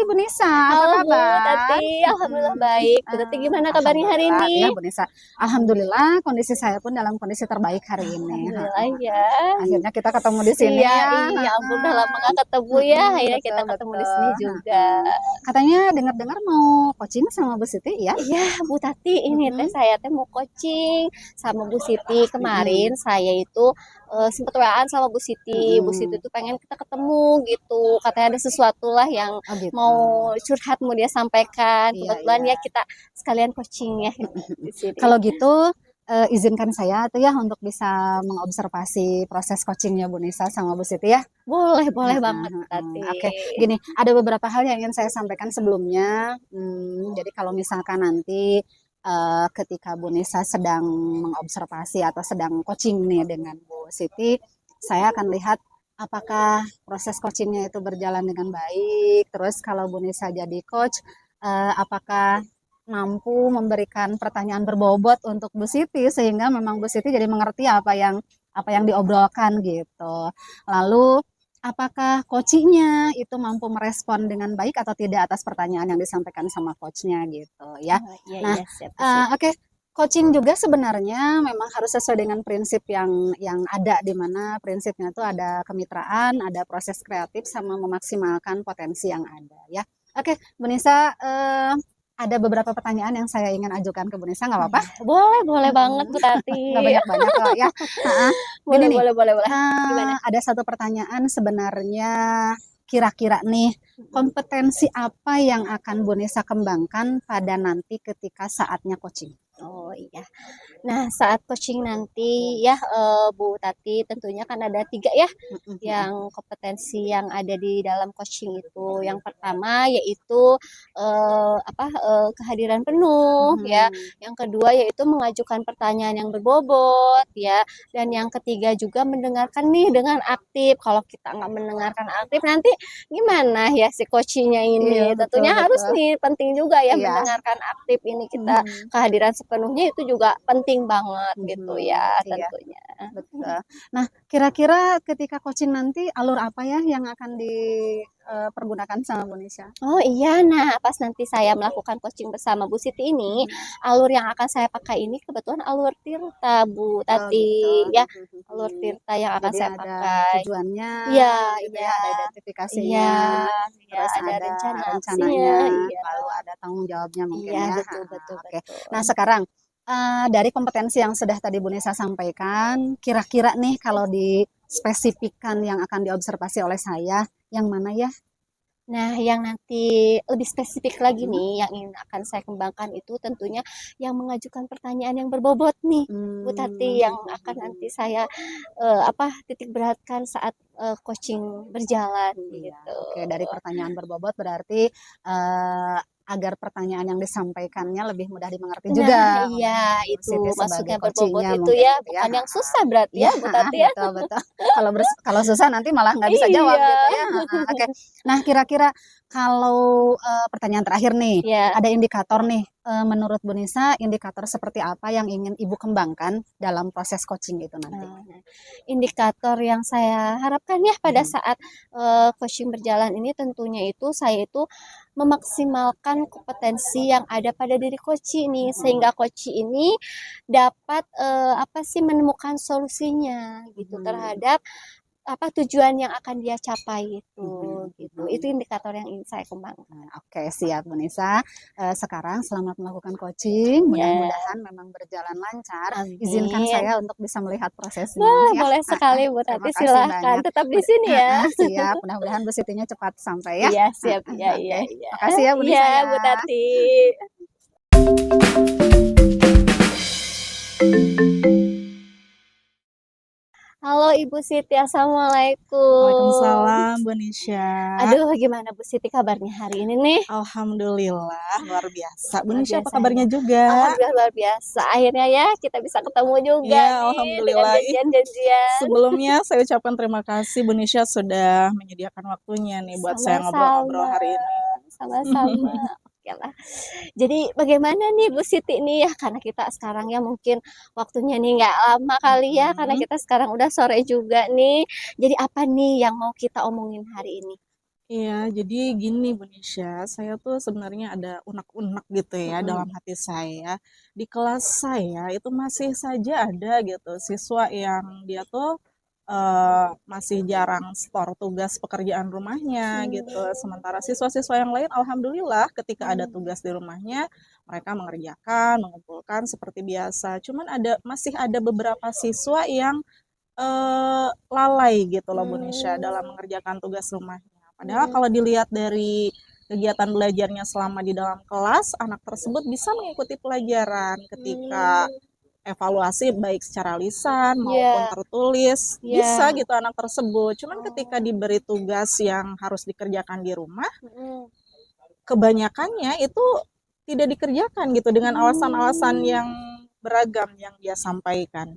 Bu Nisa, apa Halo Bu kabar? Tati, alhamdulillah baik. Bu Tati gimana kabarnya hari Alhamdulillah, ini? ya Bu Nisa. Alhamdulillah kondisi saya pun dalam kondisi terbaik hari ini. Alhamdulillah ya. Akhirnya kita ketemu di sini Iya, ya. iya ampun udah lama gak ketemu ya. Akhirnya kita Betul ketemu di betul. sini juga. Katanya dengar-dengar mau coaching sama Bu Siti ya? Iya Bu Tati, ini teh saya teh mau coaching sama Bu Siti. Kemarin saya itu sempet WA-an sama Bu Siti. Bu Siti tuh pengen kita ketemu gitu. Katanya ada sesuatu lah yang Oh gitu. mau curhat mau dia sampaikan. Iya, Kebetulan iya. ya kita sekalian coaching ya di sini. Kalau gitu izinkan saya tuh ya untuk bisa mengobservasi proses coachingnya Bu Nisa sama Bu Siti ya. Boleh, boleh banget Bu Tati. Oke, gini, ada beberapa hal yang ingin saya sampaikan sebelumnya. Jadi kalau misalkan nanti ketika Bu Nisa sedang mengobservasi atau sedang coaching nih dengan Bu Siti, saya akan lihat apakah proses coachingnya itu berjalan dengan baik. Terus kalau Bu Nisa jadi coach, apakah mampu memberikan pertanyaan berbobot untuk Bu Siti sehingga memang Bu Siti jadi mengerti apa yang diobrolkan gitu. Lalu apakah coachnya itu mampu merespon dengan baik atau tidak atas pertanyaan yang disampaikan sama coachnya gitu ya. Oh, iya, Nah, iya, siap, siap. oke. Coaching juga sebenarnya memang harus sesuai dengan prinsip yang ada di mana prinsipnya itu ada kemitraan, ada proses kreatif sama memaksimalkan potensi yang ada ya. Oke, Bu Nisa, ada beberapa pertanyaan yang saya ingin ajukan ke Bu Nisa, nggak apa-apa? Boleh, boleh banget Bu Tati. Nggak banyak-banyak kok ya. Gini Boleh, nih, boleh, boleh, boleh. Gimana? ada satu pertanyaan sebenarnya kira-kira nih, kompetensi apa yang akan Bu Nisa kembangkan pada nanti ketika saatnya coaching? Oh iya. Nah, saat coaching nanti ya Bu Tati tentunya kan ada 3 ya yang kompetensi yang ada di dalam coaching itu. Yang pertama yaitu kehadiran penuh ya. Yang kedua yaitu mengajukan pertanyaan yang berbobot ya. Dan yang ketiga juga mendengarkan nih dengan aktif. Kalau kita nggak mendengarkan aktif nanti gimana ya si coachingnya Iya, ini? betul Tentunya harus betul. nih penting juga ya Iya. mendengarkan aktif ini kita kehadiran sepenuhnya itu juga penting banget gitu ya Iya, tentunya. betul. Nah, kira-kira ketika coaching nanti alur apa ya yang akan dipergunakan sama Bu Nisa? Oh iya, nah pas nanti saya melakukan coaching bersama Bu Siti ini, alur yang akan saya pakai ini kebetulan alur Tirta Bu Oh Tati gitu. ya, alur Tirta yang akan Jadi saya ada pakai. tujuannya Iya, gitu iya, ya, ada iya, identifikasinya, iya, terus ada ada rencana aksinya, rencananya, iya, lalu ada tanggung jawabnya mungkin iya ya. betul betul Oke. betul. Nah, sekarang dari kompetensi yang sudah tadi Bu Nisa sampaikan, kira-kira nih kalau dispesifikkan yang akan diobservasi oleh saya, yang mana ya? Nah, yang nanti lebih spesifik lagi nih, yang ingin akan saya kembangkan itu tentunya yang mengajukan pertanyaan yang berbobot nih, Bu Tati, yang akan nanti saya titik beratkan saat coaching berjalan Iya, gitu. oke. Dari pertanyaan berbobot berarti agar pertanyaan yang disampaikannya lebih mudah dimengerti Nah, juga iya oleh Bu itu Siti sebagai maksudnya berbobot coachingnya itu mungkin ya, gitu ya. bukan yang susah berarti Iya, ya, Bu Tati ya. betul betul. Kalau susah nanti malah nggak bisa jawab Iya. gitu ya. Oke. Nah, kira-kira kalau pertanyaan terakhir nih, Ya. ada indikator nih. Menurut Bu Nisa, indikator seperti apa yang ingin Ibu kembangkan dalam proses coaching itu nanti? Nah, indikator yang saya harapkan ya pada saat coaching berjalan ini tentunya itu saya itu memaksimalkan kompetensi yang ada pada diri coach ini sehingga coach ini dapat menemukan solusinya gitu terhadap tujuan yang akan dia capai itu gitu. Itu indikator yang ingin saya kembangkan. Oke, siap Bu Nisa. Sekarang selamat melakukan coaching. Ya, Mudah-mudahan memang berjalan lancar. Izinkan amin. saya untuk bisa melihat prosesnya Boleh, ya. boleh sekali Bu Terima Tati kasih silahkan banyak. tetap di sini ya. Siap. Mudah-mudahan Bu Sitinya cepat sampai ya. Iya, siap. Iya, iya, Oke. iya. Makasih ya Bu Iya, Nisa ya. Bu Tati. Halo Ibu Siti, Assalamualaikum. Waalaikumsalam Bu Nisha. Aduh, gimana Bu Siti kabarnya hari ini nih? Alhamdulillah luar biasa. Bu Luar Nisha apa biasa kabarnya ya. juga? Alhamdulillah luar biasa. Akhirnya ya kita bisa ketemu juga Ya, nih dengan alhamdulillah. janjian-janjian. Sebelumnya saya ucapkan terima kasih Bu Nisha sudah menyediakan waktunya nih buat saya ngobrol-ngobrol Sama-sama. hari ini. Sama-sama. Oke lah. Jadi bagaimana nih Bu Siti nih ya karena kita sekarang ya mungkin waktunya nih nggak lama kali ya karena kita sekarang udah sore juga nih. Jadi apa nih yang mau kita omongin hari ini? Iya, jadi gini Bu Nisha, saya tuh sebenarnya ada unek-unek gitu ya Mm-mm. dalam hati saya. Di kelas saya itu masih saja ada gitu siswa yang dia tuh masih jarang store tugas pekerjaan rumahnya gitu. Sementara siswa-siswa yang lain alhamdulillah ketika ada tugas di rumahnya mereka mengerjakan, mengumpulkan seperti biasa. Cuman masih ada beberapa siswa yang lalai gitu loh Bu Nisha dalam mengerjakan tugas rumahnya. Padahal kalau dilihat dari kegiatan belajarnya selama di dalam kelas, anak tersebut bisa mengikuti pelajaran ketika evaluasi baik secara lisan maupun Ya, tertulis, bisa ya. gitu anak tersebut. Cuman ketika Oh. diberi tugas yang harus dikerjakan di rumah, Mm-mm. kebanyakannya itu tidak dikerjakan gitu dengan alasan-alasan yang beragam yang dia sampaikan.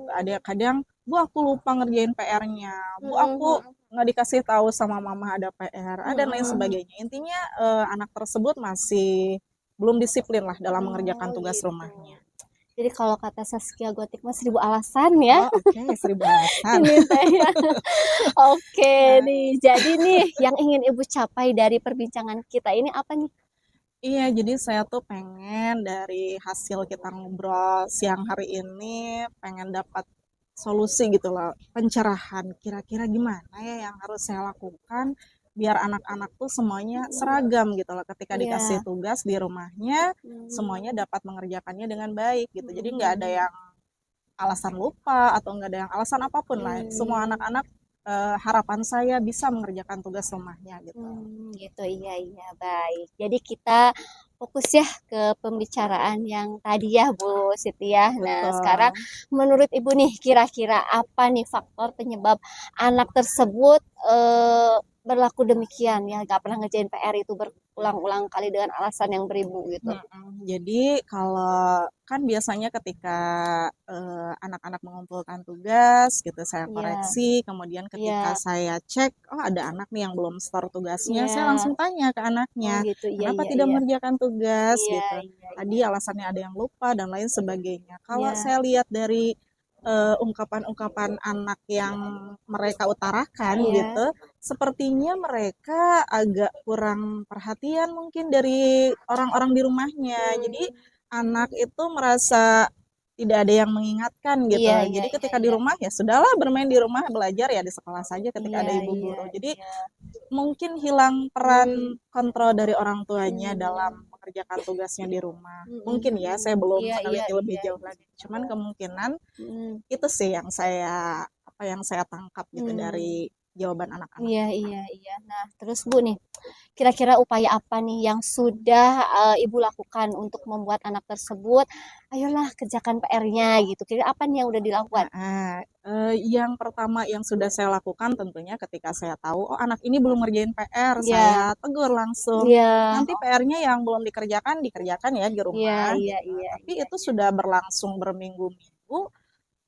Ada kadang, Bu aku lupa ngerjain PR-nya, Bu aku Mm-mm. nggak dikasih tahu sama mama ada PR, dan lain Mm-mm. sebagainya. Intinya anak tersebut masih belum disiplin lah dalam mengerjakan Oh tugas gitu. rumahnya. Jadi kalau kata Saskia Gotik mah 1.000 alasan ya. Oh oke, 1.000 alasan. Ini teh ya. Oke Nah, nih. Jadi nih yang ingin Ibu capai dari perbincangan kita ini apa nih? iya, jadi saya tuh pengen dari hasil kita ngobrol siang hari ini, pengen dapat solusi gitu loh, pencerahan. Kira-kira gimana ya yang harus saya lakukan biar anak-anak tuh semuanya seragam gitu loh. Ketika dikasih Iya. tugas di rumahnya, semuanya Hmm. dapat mengerjakannya dengan baik gitu. Jadi nggak ada Hmm. yang alasan lupa atau nggak ada yang alasan apapun lah. Semua Hmm. anak-anak harapan saya bisa mengerjakan tugas rumahnya gitu. Gitu, iya, iya, baik. Jadi kita fokus ya ke pembicaraan yang tadi ya, Bu Siti ya. Nah, sekarang Betul. menurut Ibu nih, kira-kira apa nih faktor penyebab anak tersebut berlaku demikian ya, gak pernah ngerjain PR itu berulang-ulang kali dengan alasan yang beribu gitu. Jadi kalau kan biasanya ketika anak-anak mengumpulkan tugas gitu saya Iya, koreksi, kemudian ketika iya, saya cek, oh ada anak nih yang belum store tugasnya, saya iya. langsung tanya ke Oh anaknya, gitu, iya, kenapa iya, tidak iya. mengerjakan tugas Iya, gitu. iya, Tadi iya. alasannya ada yang lupa dan lain sebagainya. Kalau Iya. saya lihat dari ungkapan-ungkapan anak yang mereka utarakan Iya. gitu, sepertinya mereka agak kurang perhatian mungkin dari orang-orang di rumahnya. Jadi Hmm. anak itu merasa tidak ada yang mengingatkan gitu. Iya, iya, Jadi iya, ketika di iya. rumah ya sudahlah bermain di rumah, belajar ya di sekolah saja ketika Iya, ada ibu iya, guru. Jadi iya. mungkin hilang Hmm. peran kontrol dari orang tuanya Hmm. dalam mengerjakan tugasnya di rumah. Mm-mm, Mungkin ya, mm-mm. saya belum Iya, iya, meneliti lebih iya, jauh iya. lagi. Cuman kemungkinan Mm. itu sih yang saya tangkap gitu Hmm. dari jawaban anak-anak. Iya, iya, iya. Nah, terus Bu nih, kira-kira upaya apa nih yang sudah Ibu lakukan untuk membuat anak tersebut, ayolah kerjakan PR-nya gitu. Kira apa nih yang udah dilakukan? Yang pertama yang sudah saya lakukan tentunya ketika saya tahu, oh anak ini belum ngerjain PR, saya Iya, tegur langsung. iya, Nanti PR-nya yang belum dikerjakan, dikerjakan ya di iya, rumah iya, gitu. iya, Tapi iya, itu iya. sudah berlangsung berminggu-minggu,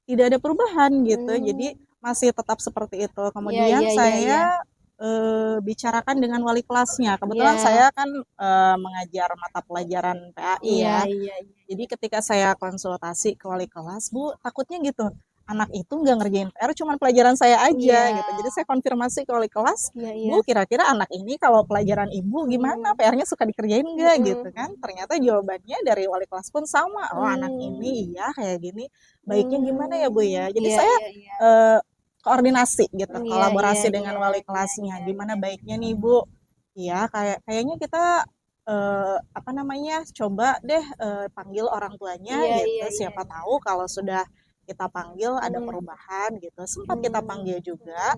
tidak ada perubahan gitu. Jadi Hmm. masih tetap seperti itu. Iya, Kemudian iya, iya, iya. saya bicarakan dengan wali kelasnya. Kebetulan Iya, saya kan mengajar mata pelajaran PAI iya, ya. iya, iya. Jadi ketika saya konsultasi ke wali kelas, Bu, takutnya gitu, anak itu nggak ngerjain PR, cuma pelajaran saya aja Iya, gitu. Jadi saya konfirmasi ke wali kelas, iya, iya. Bu, kira-kira anak ini kalau pelajaran ibu gimana? Hmm. PR-nya suka dikerjain nggak gitu kan? Mm-mm. Ternyata jawabannya dari wali kelas pun sama. Oh, anak Hmm. ini iya kayak gini. Baiknya gimana ya, Bu ya? Jadi Iya, saya iya, iya. eh, koordinasi gitu, Iya, iya, kolaborasi dengan iya, wali iya, kelasnya. iya, Gimana iya. baiknya nih, Bu? Iya, kayaknya kita apa namanya, coba deh panggil orang tuanya Iya, gitu. iya, iya, Siapa iya. tahu kalau sudah kita panggil ada Hmm. perubahan gitu. Sempat kita Hmm. panggil juga.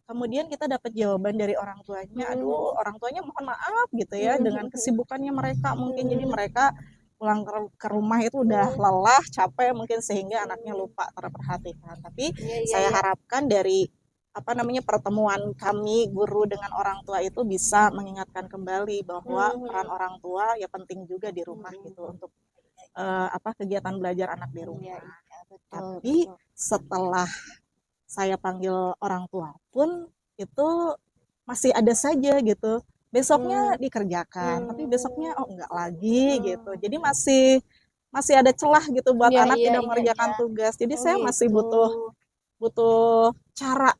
Kemudian kita dapat jawaban dari orang tuanya, Hmm. aduh orang tuanya mohon maaf gitu ya dengan Hmm. kesibukannya mereka mungkin jadi Hmm. mereka pulang ke rumah itu udah Hmm. lelah, capek mungkin sehingga anaknya Hmm. lupa terperhatikan. Tapi Iya, iya, saya iya. harapkan dari apa namanya pertemuan kami guru dengan orang tua itu bisa mengingatkan kembali bahwa peran Hmm. orang tua ya penting juga di rumah Hmm. gitu untuk apa kegiatan belajar anak di Iya, rumah. iya, betul, Tapi betul. setelah saya panggil orang tua pun itu masih ada saja gitu. Besoknya Hmm. dikerjakan, tapi besoknya Hmm. oh enggak lagi gitu. Hmm. Jadi masih masih ada celah gitu buat Iya, anak iya, tidak iya, iya. mengerjakan tugas. Jadi Oh saya masih gitu. butuh butuh cara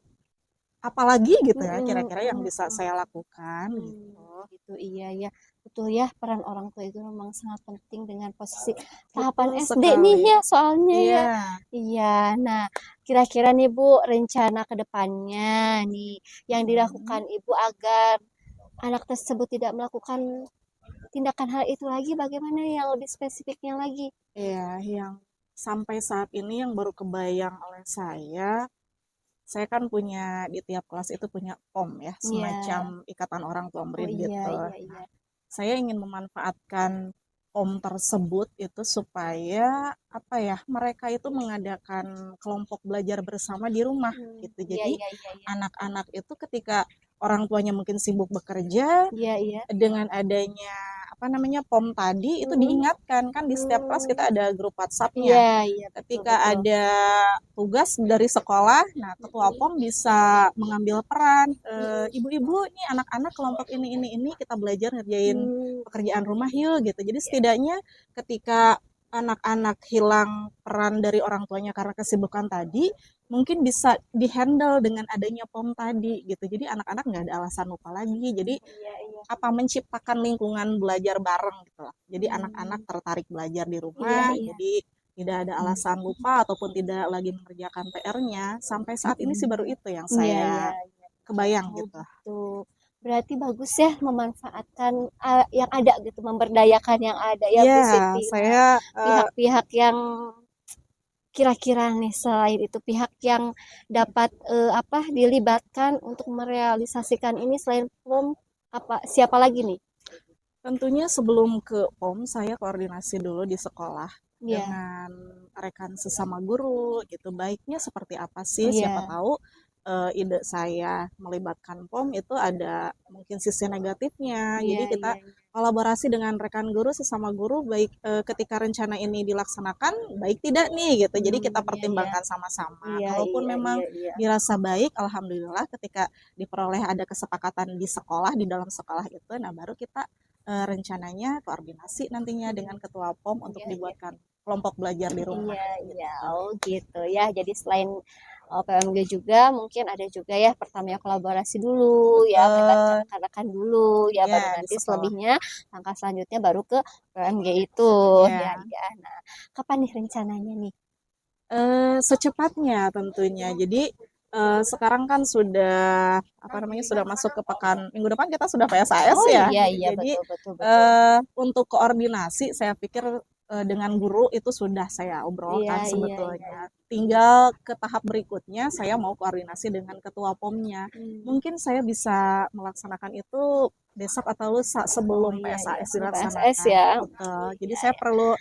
apalagi gitu ya Mm-mm, kira-kira yang mm-mm, bisa saya lakukan gitu. gitu iya ya betul ya peran orang tua itu memang sangat penting dengan posisi tahapan Betul SD nih sekali. ya soalnya Iya. ya iya nah kira-kira nih Bu rencana ke depannya nih yang dilakukan Mm. Ibu agar anak tersebut tidak melakukan tindakan hal itu lagi bagaimana yang lebih spesifiknya lagi Iya, yang sampai saat ini yang baru kebayang oleh saya kan punya di tiap kelas itu punya POM ya, semacam iya ikatan orang tua oh murid iya gitu. iya iya Nah, saya ingin memanfaatkan POM tersebut itu supaya apa ya, mereka itu mengadakan kelompok belajar bersama di rumah gitu. iya Jadi iya iya iya anak-anak itu ketika orang tuanya mungkin sibuk bekerja, iya iya dengan adanya apa namanya POM tadi itu Mm-mm. diingatkan kan di setiap kelas Mm. kita ada grup WhatsApp-nya. iya iya betul Ketika betul ada tugas dari sekolah, nah ketua Mm-mm. POM bisa mengambil peran. Mm-mm. Ibu-ibu nih anak-anak kelompok ini kita belajar ngerjain Hmm, pekerjaan rumah yuk gitu. Jadi iya. setidaknya ketika anak-anak hilang peran dari orang tuanya karena kesibukan tadi, mungkin bisa dihandle dengan adanya POM tadi gitu. Jadi anak-anak nggak ada alasan lupa lagi. Jadi Iya, iya. apa menciptakan lingkungan belajar bareng gitu lah. Jadi anak-anak Hmm, tertarik belajar di iya, rumah, iya. jadi tidak ada alasan lupa ataupun tidak lagi mengerjakan PR-nya. Sampai saat ini sih baru itu yang Iya, iya. saya kebayang Oh, gitu. gitu. Berarti bagus ya memanfaatkan yang ada gitu, memberdayakan yang ada ya Iya, Bu Siti. Nah, saya pihak-pihak yang kira-kira nih selain itu pihak yang dapat apa dilibatkan untuk merealisasikan ini selain POM apa siapa lagi nih? tentunya sebelum ke POM saya koordinasi dulu di sekolah Iya, dengan rekan sesama guru gitu. Baiknya seperti apa sih? Siapa iya, tahu ide saya melibatkan POM itu ada mungkin sisi negatifnya. Jadi iya, kita iya, iya. kolaborasi dengan rekan guru sesama guru baik ketika rencana ini dilaksanakan baik tidak nih gitu. Jadi kita Iya, iya. pertimbangkan sama-sama. Iya, Kalaupun iya, memang iya, iya. dirasa baik, alhamdulillah ketika diperoleh ada kesepakatan di sekolah di dalam sekolah itu, nah baru kita rencananya koordinasi nantinya dengan ketua POM untuk Iya, iya. dibuatkan kelompok belajar di rumah Iya, iya. gitu. Oh, gitu ya. Jadi selain PMG juga mungkin ada juga ya pertamanya kolaborasi dulu ya melibatkan Betul, rekan-rekan dulu ya baru ya di nanti sekolah. selebihnya langkah selanjutnya baru ke PMG itu ya Ya, ya. Nah, kapan nih rencananya nih? secepatnya tentunya. Jadi sekarang kan sudah apa namanya sudah masuk ke pekan minggu depan kita sudah PSAS Oh ya. iya iya Jadi betul betul betul. untuk koordinasi saya pikir dengan guru itu sudah saya Iya obrolkan iya iya. sebetulnya. Tinggal ke tahap berikutnya saya mau koordinasi dengan ketua POM-nya. Hmm. Mungkin saya bisa melaksanakan itu besok atau lusa Oh sebelum iya iya PSAS sebelum PSS dilaksanakan. ya. Betul. Jadi Iya saya perlu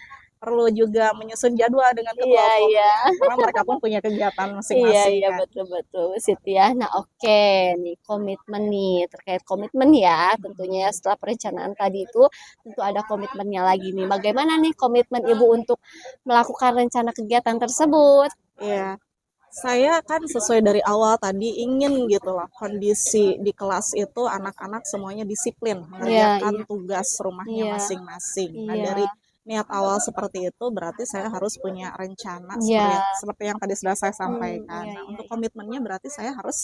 perlu juga menyusun jadwal dengan iya ketua iya. POM-nya karena mereka pun punya kegiatan Iya, masing-masing iya kan. betul-betul Siti ya. Nah, oke nih komitmen nih terkait komitmen ya tentunya Hmm. setelah perencanaan tadi itu tentu ada komitmennya lagi nih. Bagaimana nih komitmen Ibu untuk melakukan rencana kegiatan tersebut? Ya, saya kan sesuai dari awal tadi ingin gitu loh kondisi di kelas itu anak-anak semuanya disiplin Iya, mengerjakan iya, tugas rumahnya iya, masing-masing. Nah, iya, dari niat awal seperti itu berarti saya harus punya rencana iya, seperti yang tadi sudah saya sampaikan. iya, Nah, iya, untuk iya. komitmennya berarti saya harus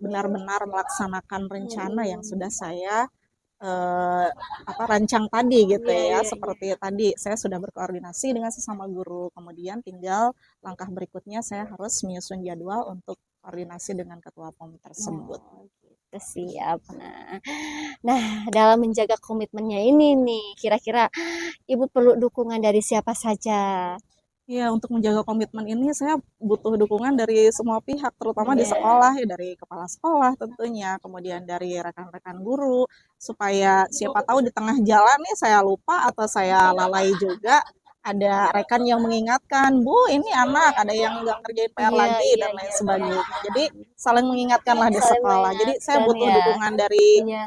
benar-benar melaksanakan rencana yang sudah saya eh, apa rancang tadi gitu Iya, ya iya, iya. seperti tadi saya sudah berkoordinasi dengan sesama guru kemudian tinggal langkah berikutnya saya harus menyusun jadwal untuk koordinasi dengan ketua POM tersebut. Oh, gitu siap. Nah, dalam menjaga komitmennya ini nih, kira-kira Ibu perlu dukungan dari siapa saja? Ya, untuk menjaga komitmen ini saya butuh dukungan dari semua pihak, terutama di Iya, sekolah, ya dari kepala sekolah tentunya, kemudian dari rekan-rekan guru, supaya siapa tahu di tengah jalan nih saya lupa atau saya lalai juga, ada rekan yang mengingatkan, Bu, ini anak, ada yang nggak ngerjain PR iya, lagi, iya, dan lain iya, iya. sebagainya. Jadi saling mengingatkanlah di Saling sekolah. Jadi saya mengingatkan butuh ya. dukungan dari Iya,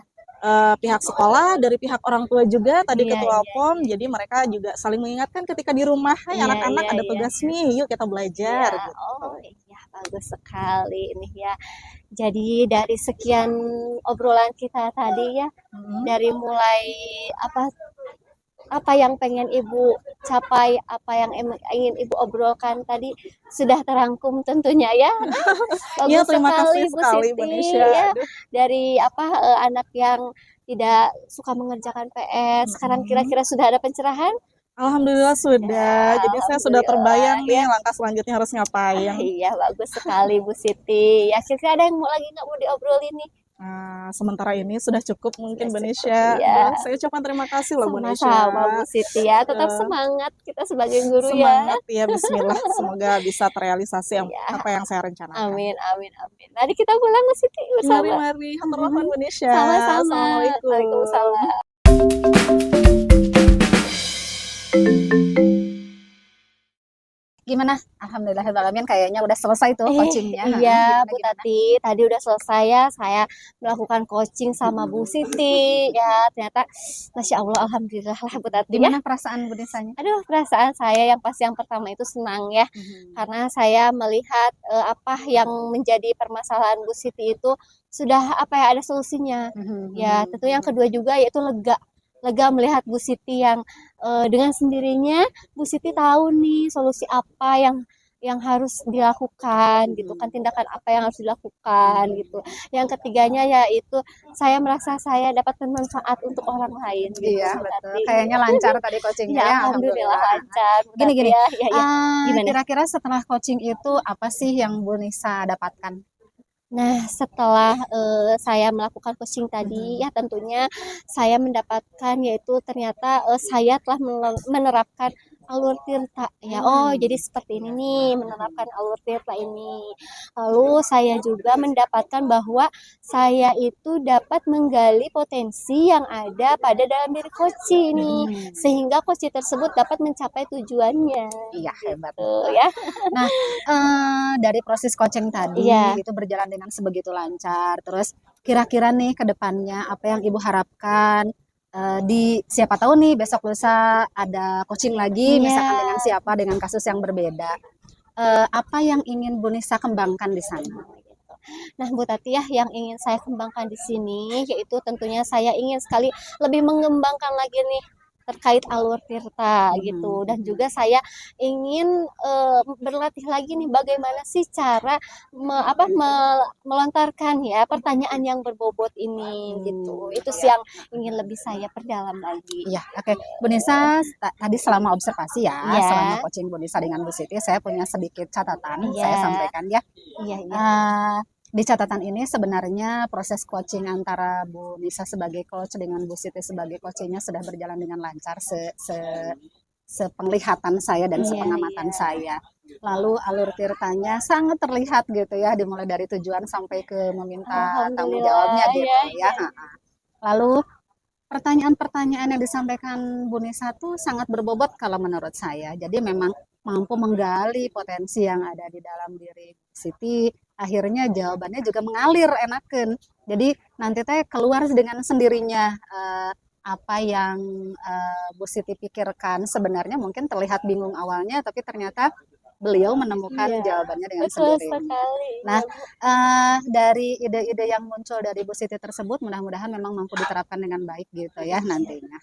pihak sekolah, dari pihak orang tua juga, tadi iya, ketua iya, POM, iya, jadi mereka juga saling mengingatkan ketika di rumah, hai iya, anak-anak iya, ada iya, tugas iya. nih, yuk kita Iya, belajar gitu. oh iya, bagus sekali ini ya. Jadi dari sekian obrolan kita tadi ya, Hmm. dari mulai apa apa yang pengen Ibu capai, apa yang ingin Ibu obrolkan tadi sudah terangkum tentunya ya. Iya, Bagus terima kasih sekali Bu sekali Bu Siti Nisha. ya, Aduh, dari anak yang tidak suka mengerjakan PR. Sekarang mhm. kira-kira sudah ada pencerahan? Alhamdulillah sudah. Ya, Jadi saya sudah alhamdulillah terbayang nih ya. langkah selanjutnya harus ngapain. Iya, bagus sekali Bu Siti. Ya, kira-kira ada yang lagi nggak mau diobrolin nih? Nah, sementara ini sudah cukup mungkin Sudah Bu cukup Nisha. ya. Aduh, saya ucapkan terima kasih loh Bu Sama-sama Nisha. Bu Siti ya. Tetap Eee, semangat kita sebagai guru ya. Semangat ya, bismillah. Semoga bisa terrealisasi Iya, apa yang saya rencanakan. amin amin amin. Mari kita pulang Bu Siti Mari bersama. mari, hatur nuhun Bu Nisha. Sama-sama. Assalamualaikum. Waalaikumsalam. Gimana? Alhamdulillahirobbilalamin kayaknya udah selesai tuh coachingnya. Iya Gimana Bu gimana? Tati, tadi udah selesai ya saya melakukan coaching sama Bu Siti ya. Ternyata Masya Allah Alhamdulillah lah Bu Tati ya. Gimana perasaan Bu Nisanya? Aduh, perasaan saya yang pasti yang pertama itu senang ya, Mhm. karena saya melihat apa yang menjadi permasalahan Bu Siti itu sudah apa ya ada solusinya. Mhm Ya, mhm tentu yang mhm. kedua juga yaitu lega. Lega melihat Bu Siti yang dengan sendirinya Bu Siti tahu nih solusi apa yang harus dilakukan gitu kan, Mhm. tindakan apa yang harus dilakukan gitu. Yang ketiganya yaitu saya merasa saya dapat bermanfaat untuk orang lain gitu Iya Bu betul, Tati. kayaknya lancar tadi coaching-nya Iya, ya, alhamdulillah alhamdulillah, heeh. lancar, Bu Gini Tati gini, ya. Iya iya. Gimana? kira-kira setelah coaching itu apa sih yang Bu Nisa dapatkan? Nah, setelah, saya melakukan coaching tadi, Mhm. ya tentunya saya mendapatkan yaitu ternyata, saya telah menerapkan alur tirta ya. Oh, jadi Mmm, seperti iya, ini nih mhm. menerapkan alur tirta ini. Lalu saya juga mendapatkan bahwa saya itu dapat menggali potensi yang ada pada dalam diri coaching nih, Mhm. sehingga coaching tersebut dapat mencapai tujuannya, Iya hebat gitu betul. ya. Nah, dari proses coaching tadi Iya. itu berjalan dengan sebegitu lancar, terus kira-kira nih ke depannya apa yang Ibu harapkan, di siapa tahu nih besok lusa ada coaching lagi Iya. misalkan dengan siapa, dengan kasus yang berbeda, apa yang ingin Bu Nisa kembangkan di sana? Nah, Bu Tati ya, yang ingin saya kembangkan di sini yaitu tentunya saya ingin sekali lebih mengembangkan lagi nih terkait alur tirta gitu Mhm dan mhm. juga saya ingin berlatih lagi nih bagaimana sih cara melontarkan ya pertanyaan yang berbobot ini gitu. Itu sih Iya. yang ingin lebih saya perdalam lagi. Iya, oke. Bu Nisa, tadi selama observasi ya, selama Iya, coaching Bu Nisa dengan Bu Siti, saya punya sedikit catatan, saya iya, sampaikan ya. iya, iya. Di catatan ini sebenarnya proses coaching antara Bu Nisa sebagai coach dengan Bu Siti sebagai coachingnya sudah berjalan dengan lancar sepenglihatan saya dan Iya, sepengamatan iya. saya. Lalu alur tirtanya sangat terlihat gitu ya, dimulai dari tujuan sampai ke meminta tanggung jawabnya Alhamdulillah ya, gitu ya. iya. Lalu pertanyaan-pertanyaan yang disampaikan Bu Nisa tuh sangat berbobot kalau menurut saya. Jadi memang mampu menggali potensi yang ada di dalam diri Siti. Akhirnya jawabannya juga mengalir enaken. Jadi nanti teh keluar dengan sendirinya apa yang Bu Siti pikirkan sebenarnya mungkin terlihat bingung awalnya, tapi ternyata beliau menemukan Iya, jawabannya dengan betul sendirinya. sekali. Nah, Iya, Bu. dari ide-ide yang muncul dari Bu Siti tersebut mudah-mudahan memang mampu diterapkan dengan baik gitu ya nantinya.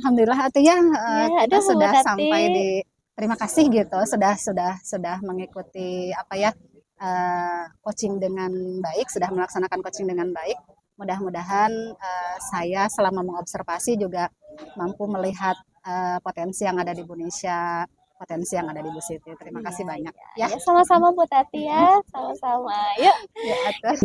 Alhamdulillah atuh ya, Iya, kita aduh Bu sudah Tati. sampai di terima kasih gitu sudah mengikuti apa ya, coaching dengan baik, sudah melaksanakan coaching dengan baik. Mudah-mudahan, saya selama mengobservasi juga mampu melihat, potensi yang ada di Indonesia, potensi yang ada di Bu Siti. Terima Iya, kasih banyak iya, ya. iya, sama-sama Bu Tati ya, sama-sama. Yuk. Ya atuh.